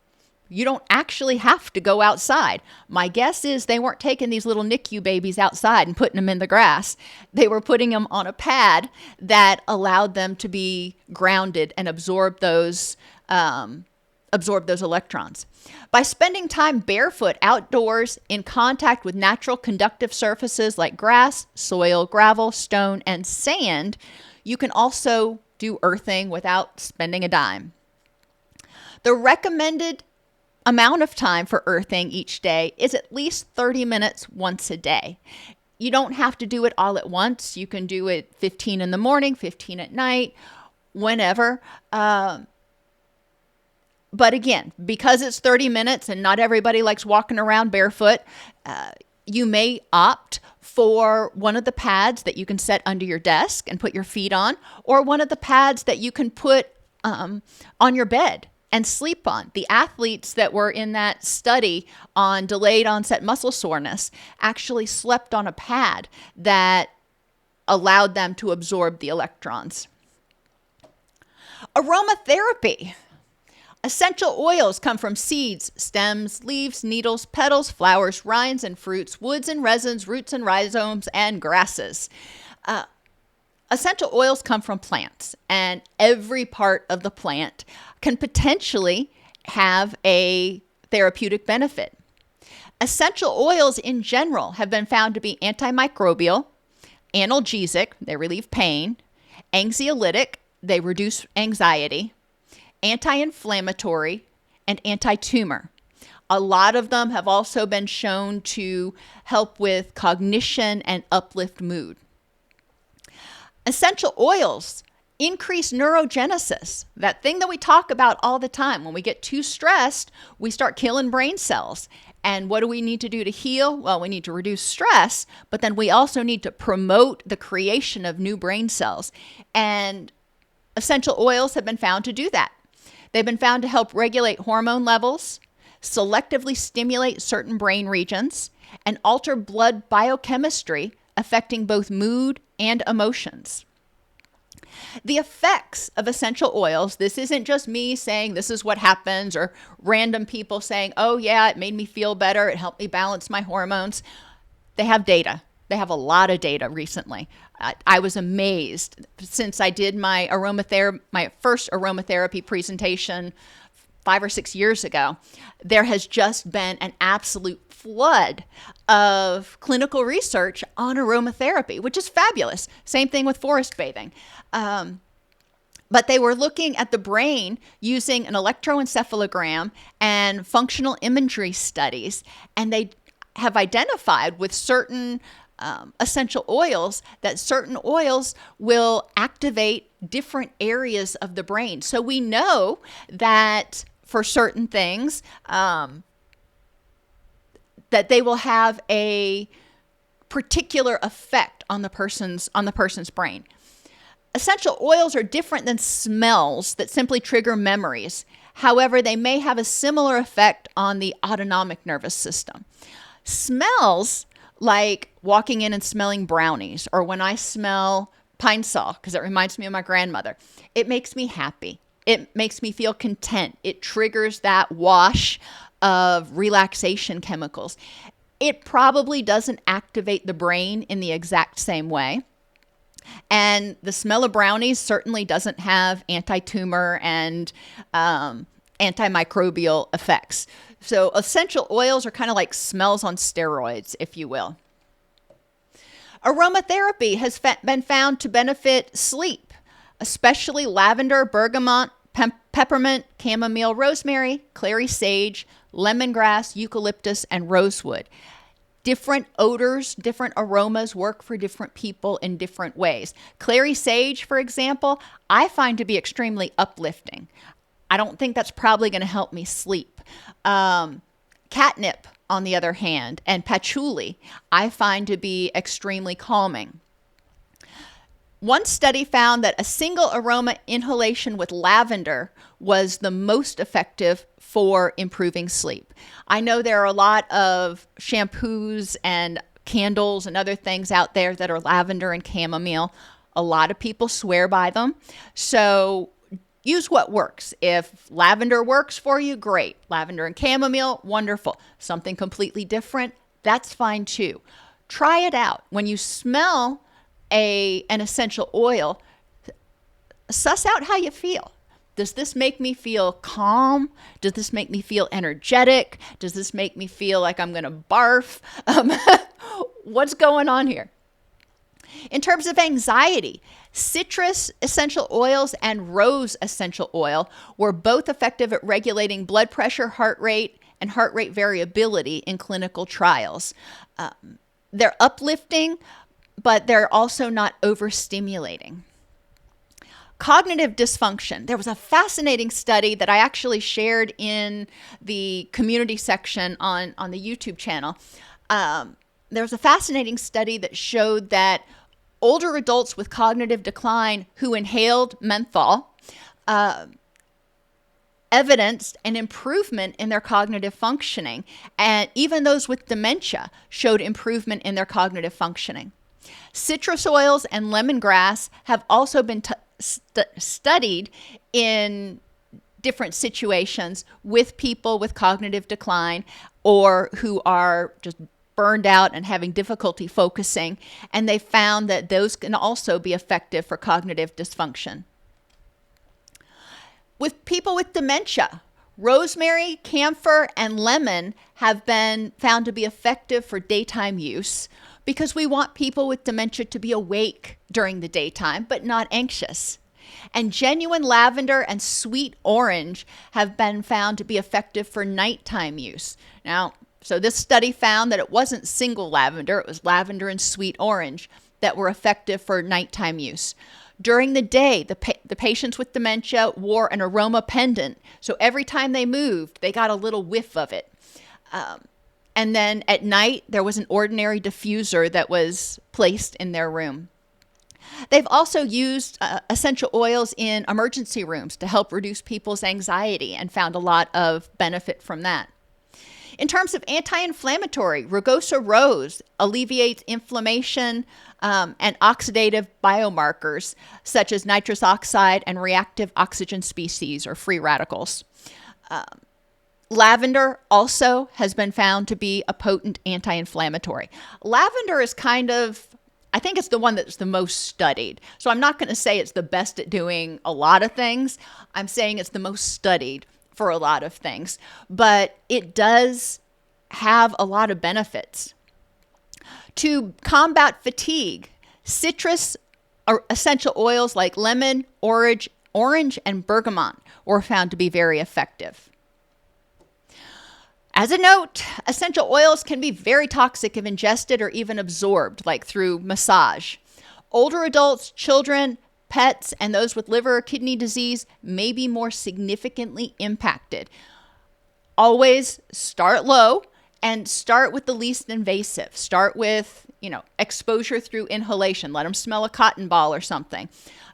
You don't actually have to go outside. My guess is they weren't taking these little NICU babies outside and putting them in the grass. They were putting them on a pad that allowed them to be grounded and absorb those electrons. By spending time barefoot outdoors in contact with natural conductive surfaces like grass, soil, gravel, stone, and sand, you can also do earthing without spending a dime. The recommended amount of time for earthing each day is at least 30 minutes once a day. You don't have to do it all at once. You can do it 15 in the morning, 15 at night, whenever. But again, because it's 30 minutes and not everybody likes walking around barefoot, you may opt for one of the pads that you can set under your desk and put your feet on, or one of the pads that you can put on your bed and sleep on. The athletes that were in that study on delayed onset muscle soreness actually slept on a pad that allowed them to absorb the electrons. Aromatherapy. Essential oils come from seeds, stems, leaves, needles, petals, flowers, rinds and fruits, woods and resins, roots and rhizomes, and grasses. Essential oils come from plants, and every part of the plant can potentially have a therapeutic benefit. Essential oils in general have been found to be antimicrobial, analgesic, they relieve pain, anxiolytic, they reduce anxiety, anti-inflammatory, and anti-tumor. A lot of them have also been shown to help with cognition and uplift mood. Essential oils increase neurogenesis, that thing that we talk about all the time. When we get too stressed, we start killing brain cells. And what do we need to do to heal? Well, we need to reduce stress, but then we also need to promote the creation of new brain cells. And essential oils have been found to do that. They've been found to help regulate hormone levels, selectively stimulate certain brain regions, and alter blood biochemistry, affecting both mood and emotions. The effects of essential oils, this isn't just me saying this is what happens, or random people saying, oh yeah, it made me feel better, it helped me balance my hormones. They have data. They have a lot of data recently. I was amazed since I did my first aromatherapy presentation 5 or 6 years ago. There has just been an absolute flood of clinical research on aromatherapy, which is fabulous. Same thing with forest bathing. But they were looking at the brain using an electroencephalogram and functional imagery studies, and they have identified with certain essential oils that certain oils will activate different areas of the brain. So we know that for certain things, that they will have a particular effect on the person's brain. Essential oils are different than smells that simply trigger memories. However, they may have a similar effect on the autonomic nervous system. Smells like walking in and smelling brownies, or when I smell pine sol, because it reminds me of my grandmother. It makes me happy. It makes me feel content. It triggers that wash of relaxation chemicals. It probably doesn't activate the brain in the exact same way. And the smell of brownies certainly doesn't have anti-tumor and antimicrobial effects. So essential oils are kind of like smells on steroids, if you will. Aromatherapy has been found to benefit sleep, especially lavender, bergamot, peppermint, chamomile, rosemary, clary sage, lemongrass, eucalyptus, and rosewood. Different odors, different aromas work for different people in different ways. Clary sage, for example, I find to be extremely uplifting. I don't think that's probably going to help me sleep. Catnip, on the other hand, and patchouli, I find to be extremely calming. One study found that a single aroma inhalation with lavender was the most effective for improving sleep. I know there are a lot of shampoos and candles and other things out there that are lavender and chamomile. A lot of people swear by them. So use what works. If lavender works for you, great. Lavender and chamomile, wonderful. Something completely different, that's fine too. Try it out. When you smell an essential oil, suss out how you feel. Does this make me feel calm? Does this make me feel energetic? Does this make me feel like I'm going to barf? What's going on here? In terms of anxiety, citrus essential oils and rose essential oil were both effective at regulating blood pressure, heart rate, and heart rate variability in clinical trials. They're uplifting, but they're also not overstimulating. Cognitive dysfunction. There was a fascinating study that I actually shared in the community section on the YouTube channel. There was a fascinating study that showed that older adults with cognitive decline who inhaled menthol evidenced an improvement in their cognitive functioning, and even those with dementia showed improvement in their cognitive functioning. Citrus oils and lemongrass have also been studied in different situations with people with cognitive decline or who are just burned out and having difficulty focusing, and they found that those can also be effective for cognitive dysfunction. With people with dementia, rosemary, camphor, and lemon have been found to be effective for daytime use because we want people with dementia to be awake during the daytime but not anxious. And genuine lavender and sweet orange have been found to be effective for nighttime use. Now, so this study found that it wasn't single lavender, it was lavender and sweet orange that were effective for nighttime use. During the day, the patients with dementia wore an aroma pendant, so every time they moved, they got a little whiff of it. And then at night, there was an ordinary diffuser that was placed in their room. They've also used essential oils in emergency rooms to help reduce people's anxiety and found a lot of benefit from that. In terms of anti-inflammatory, rugosa rose alleviates inflammation and oxidative biomarkers such as nitrous oxide and reactive oxygen species or free radicals. Lavender also has been found to be a potent anti-inflammatory. Lavender is I think it's the one that's the most studied. So I'm not going to say it's the best at doing a lot of things. I'm saying it's the most studied for a lot of things, but it does have a lot of benefits. To combat fatigue, citrus or essential oils like lemon, orange, and bergamot were found to be very effective. As a note, essential oils can be very toxic if ingested or even absorbed, like through massage. Older adults, children, pets, and those with liver or kidney disease may be more significantly impacted. Always start low and start with the least invasive. Start with, exposure through inhalation. Let them smell a cotton ball or something.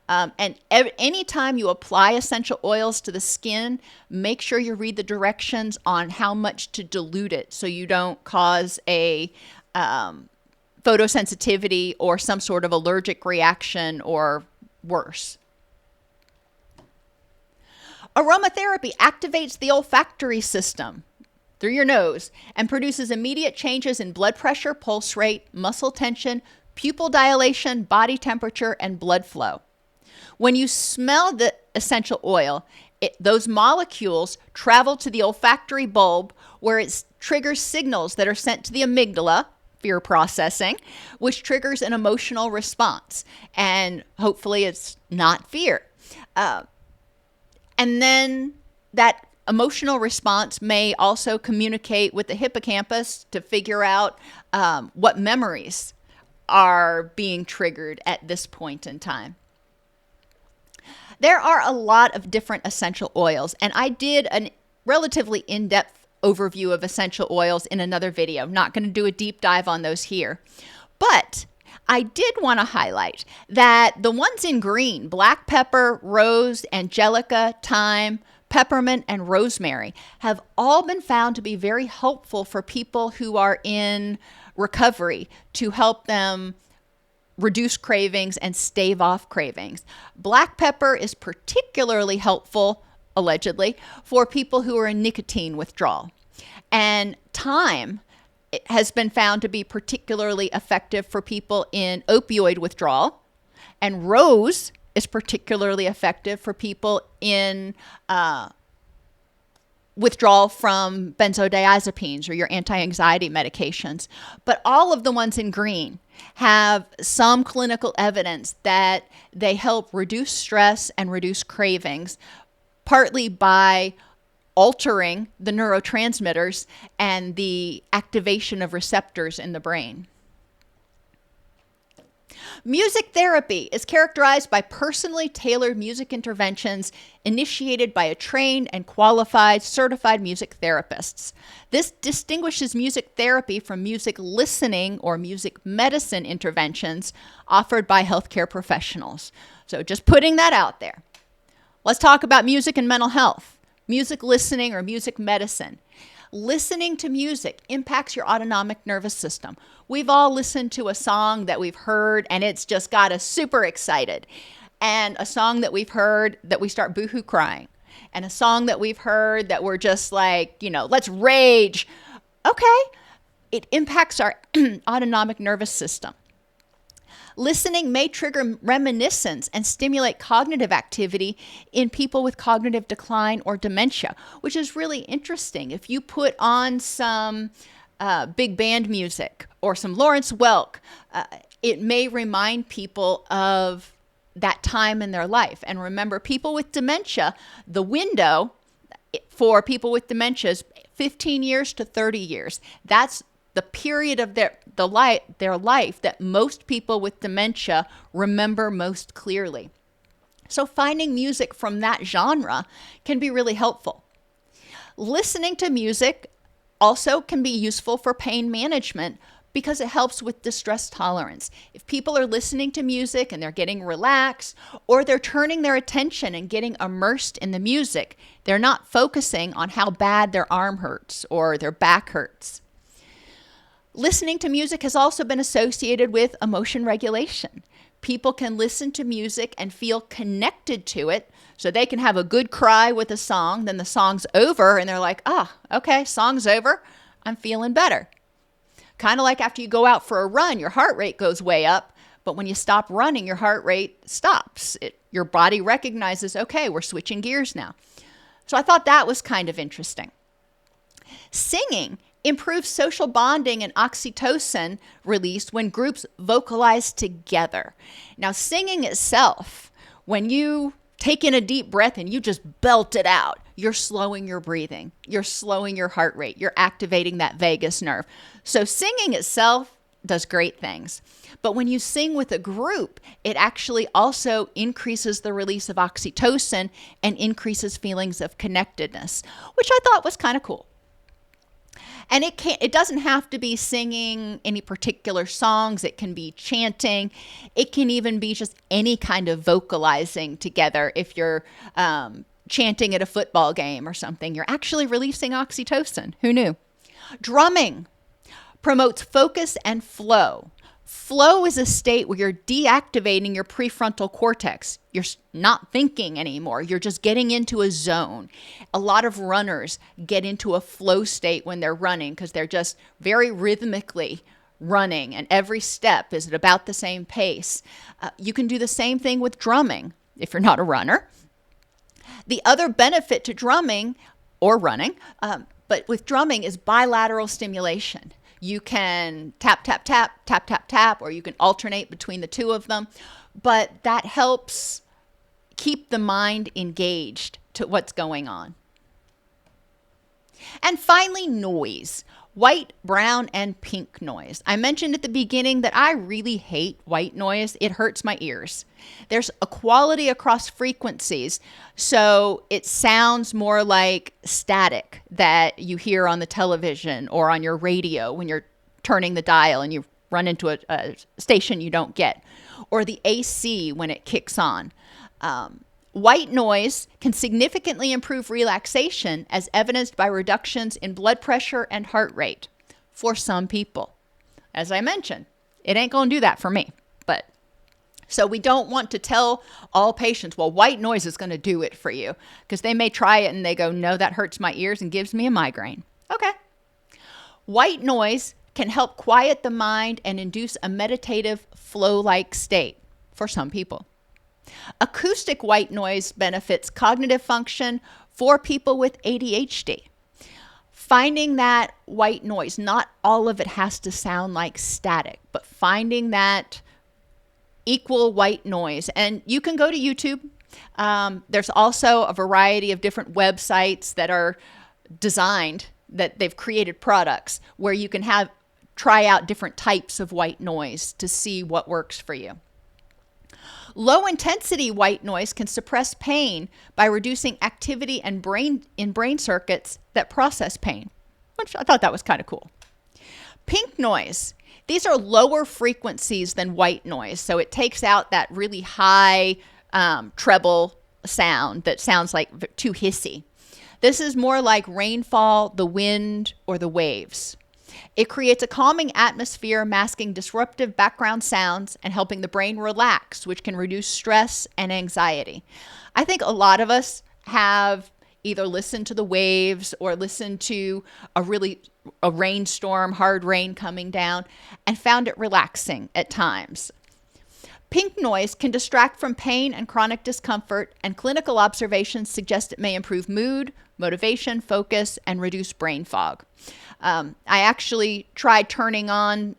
And anytime you apply essential oils to the skin, make sure you read the directions on how much to dilute it so you don't cause a photosensitivity or some sort of allergic reaction or worse. Aromatherapy activates the olfactory system through your nose and produces immediate changes in blood pressure, pulse rate, muscle tension, pupil dilation, body temperature, and blood flow. When you smell the essential oil, those molecules travel to the olfactory bulb where it triggers signals that are sent to the amygdala, fear processing, which triggers an emotional response. And hopefully it's not fear. And then that emotional response may also communicate with the hippocampus to figure out what memories are being triggered at this point in time. There are a lot of different essential oils, and I did a relatively in-depth overview of essential oils in another video. I'm not going to do a deep dive on those here, but I did want to highlight that the ones in green, black pepper, rose, angelica, thyme, peppermint, and rosemary, have all been found to be very helpful for people who are in recovery to help them reduce cravings and stave off cravings. Black pepper is particularly helpful, allegedly, for people who are in nicotine withdrawal. And thyme has been found to be particularly effective for people in opioid withdrawal. And rose is particularly effective for people in withdrawal from benzodiazepines or your anti-anxiety medications. But all of the ones in green have some clinical evidence that they help reduce stress and reduce cravings, partly by altering the neurotransmitters and the activation of receptors in the brain. Music therapy is characterized by personally tailored music interventions initiated by a trained and qualified certified music therapists. This distinguishes music therapy from music listening or music medicine interventions offered by healthcare professionals. So just putting that out there. Let's talk about music and mental health. Music listening or music medicine. Listening to music impacts your autonomic nervous system. We've all listened to a song that we've heard and it's just got us super excited. And a song that we've heard that we start boohoo crying. And a song that we've heard that we're just like, let's rage. Okay. It impacts our autonomic nervous system. Listening may trigger reminiscence and stimulate cognitive activity in people with cognitive decline or dementia, which is really interesting. If you put on some big band music or some Lawrence Welk, it may remind people of that time in their life. And remember, people with dementia, the window for people with dementia is 15 years to 30 years. That's the period of their life that most people with dementia remember most clearly. So finding music from that genre can be really helpful. Listening to music also can be useful for pain management because it helps with distress tolerance. If people are listening to music and they're getting relaxed, or they're turning their attention and getting immersed in the music, they're not focusing on how bad their arm hurts or their back hurts. Listening to music has also been associated with emotion regulation. People can listen to music and feel connected to it, so they can have a good cry with a song, then the song's over, and they're like, okay, song's over, I'm feeling better. Kind of like after you go out for a run, your heart rate goes way up, but when you stop running, your heart rate stops. Your body recognizes, okay, we're switching gears now. So I thought that was kind of interesting. Singing improves social bonding and oxytocin release when groups vocalize together. Now, singing itself, when you take in a deep breath and you just belt it out, you're slowing your breathing, you're slowing your heart rate, you're activating that vagus nerve. So singing itself does great things. But when you sing with a group, it actually also increases the release of oxytocin and increases feelings of connectedness, which I thought was kind of cool. And it doesn't have to be singing any particular songs. It can be chanting. It can even be just any kind of vocalizing together. If you're chanting at a football game or something, you're actually releasing oxytocin. Who knew? Drumming promotes focus and flow. Flow is a state where you're deactivating your prefrontal cortex. You're not thinking anymore. You're just getting into a zone. A lot of runners get into a flow state when they're running because they're just very rhythmically running, and every step is at about the same pace. You can do the same thing with drumming if you're not a runner. The other benefit to drumming or running, but with drumming, is bilateral stimulation. You can tap, tap, tap, tap, tap, tap, or you can alternate between the two of them. But that helps keep the mind engaged to what's going on. And finally, noise. White, brown, and pink noise. I mentioned at the beginning that I really hate white noise. It hurts my ears. There's equality across frequencies, so it sounds more like static that you hear on the television or on your radio when you're turning the dial and you run into a station you don't get, or the AC when it kicks on. White noise can significantly improve relaxation, as evidenced by reductions in blood pressure and heart rate for some people. As I mentioned, it ain't going to do that for me. But so we don't want to tell all patients, well, white noise is going to do it for you, because they may try it and they go, no, that hurts my ears and gives me a migraine. Okay. White noise can help quiet the mind and induce a meditative flow-like state for some people. Acoustic white noise benefits cognitive function for people with ADHD. Finding that white noise, not all of it has to sound like static, but finding that equal white noise. And you can go to YouTube. There's also a variety of different websites that are designed, that they've created products where you can try out different types of white noise to see what works for you. Low intensity white noise can suppress pain by reducing activity in brain circuits that process pain, which I thought that was kind of cool. Pink noise. These are lower frequencies than white noise, so it takes out that really high treble sound that sounds like too hissy. This is more like rainfall, the wind, or the waves. It creates a calming atmosphere, masking disruptive background sounds and helping the brain relax, which can reduce stress and anxiety. I think a lot of us have either listened to the waves or listened to a rainstorm, hard rain coming down, and found it relaxing at times. Pink noise can distract from pain and chronic discomfort, and clinical observations suggest it may improve mood, motivation, focus, and reduce brain fog. I actually tried turning on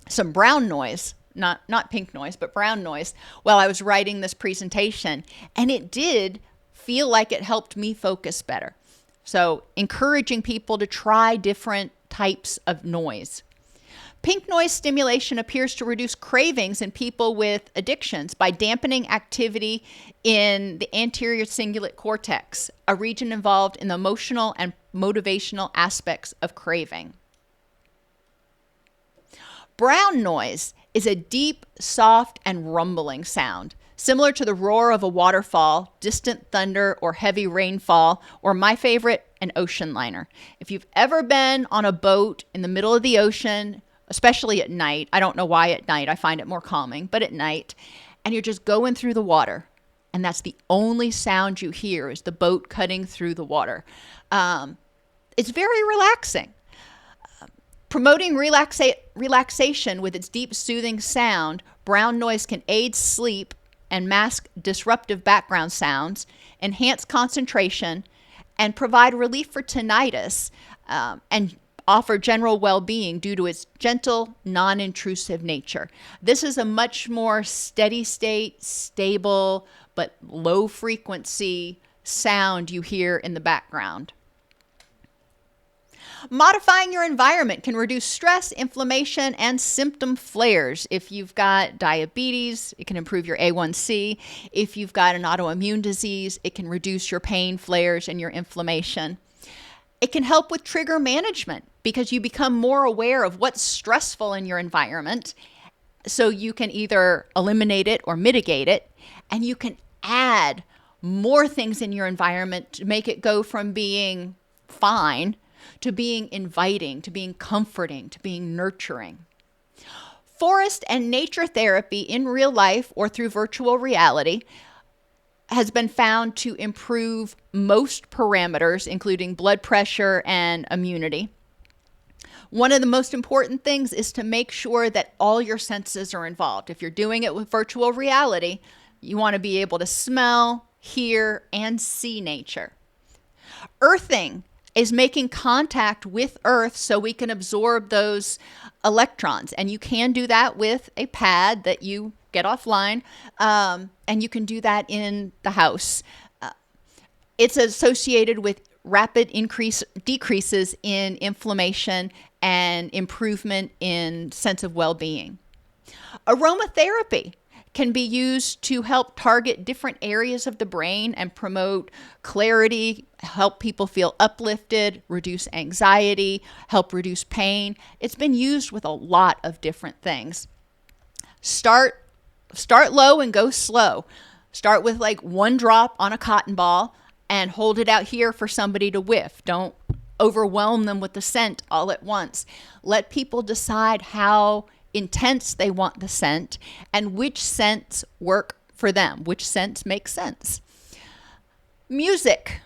some brown noise, not pink noise, but brown noise, while I was writing this presentation, and it did feel like it helped me focus better. So encouraging people to try different types of noise. Pink noise stimulation appears to reduce cravings in people with addictions by dampening activity in the anterior cingulate cortex, a region involved in the emotional and motivational aspects of craving. Brown noise is a deep, soft, and rumbling sound, similar to the roar of a waterfall, distant thunder, or heavy rainfall, or my favorite, an ocean liner. If you've ever been on a boat in the middle of the ocean, especially at night, I don't know why at night, I find it more calming, but at night, and you're just going through the water, and that's the only sound you hear is the boat cutting through the water. It's very relaxing. Promoting relaxation with its deep, soothing sound, brown noise can aid sleep and mask disruptive background sounds, enhance concentration, and provide relief for tinnitus, and offer general well-being due to its gentle, non-intrusive nature. This is a much more steady state, stable, but low frequency sound you hear in the background. Modifying your environment can reduce stress, inflammation, and symptom flares. If you've got diabetes, it can improve your A1C. If you've got an autoimmune disease, it can reduce your pain, flares, and your inflammation. It can help with trigger management because you become more aware of what's stressful in your environment, so you can either eliminate it or mitigate it, and you can add more things in your environment to make it go from being fine to being inviting, to being comforting, to being nurturing. Forest and nature therapy in real life or through virtual reality has been found to improve most parameters, including blood pressure and immunity. One of the most important things is to make sure that all your senses are involved. If you're doing it with virtual reality, you want to be able to smell, hear, and see nature. Earthing is making contact with Earth so we can absorb those electrons. And you can do that with a pad that you get offline, and you can do that in the house. It's associated with rapid decreases in inflammation and improvement in sense of well-being. Aromatherapy can be used to help target different areas of the brain and promote clarity, help people feel uplifted, reduce anxiety, help reduce pain. It's been used with a lot of different things. Start low and go slow. Start with like 1 drop on a cotton ball and hold it out here for somebody to whiff. Don't overwhelm them with the scent all at once. Let people decide how intense they want the scent and which scents work for them, which scents make sense. Music,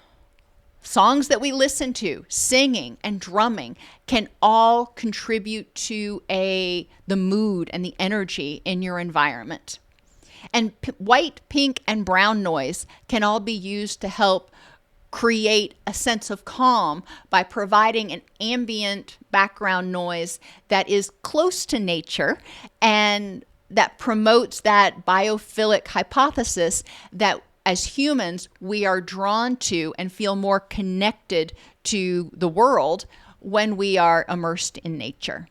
songs that we listen to, singing and drumming can all contribute to the mood and the energy in your environment. And white, pink, and brown noise can all be used to help create a sense of calm by providing an ambient background noise that is close to nature and that promotes that biophilic hypothesis that as humans we are drawn to and feel more connected to the world when we are immersed in nature.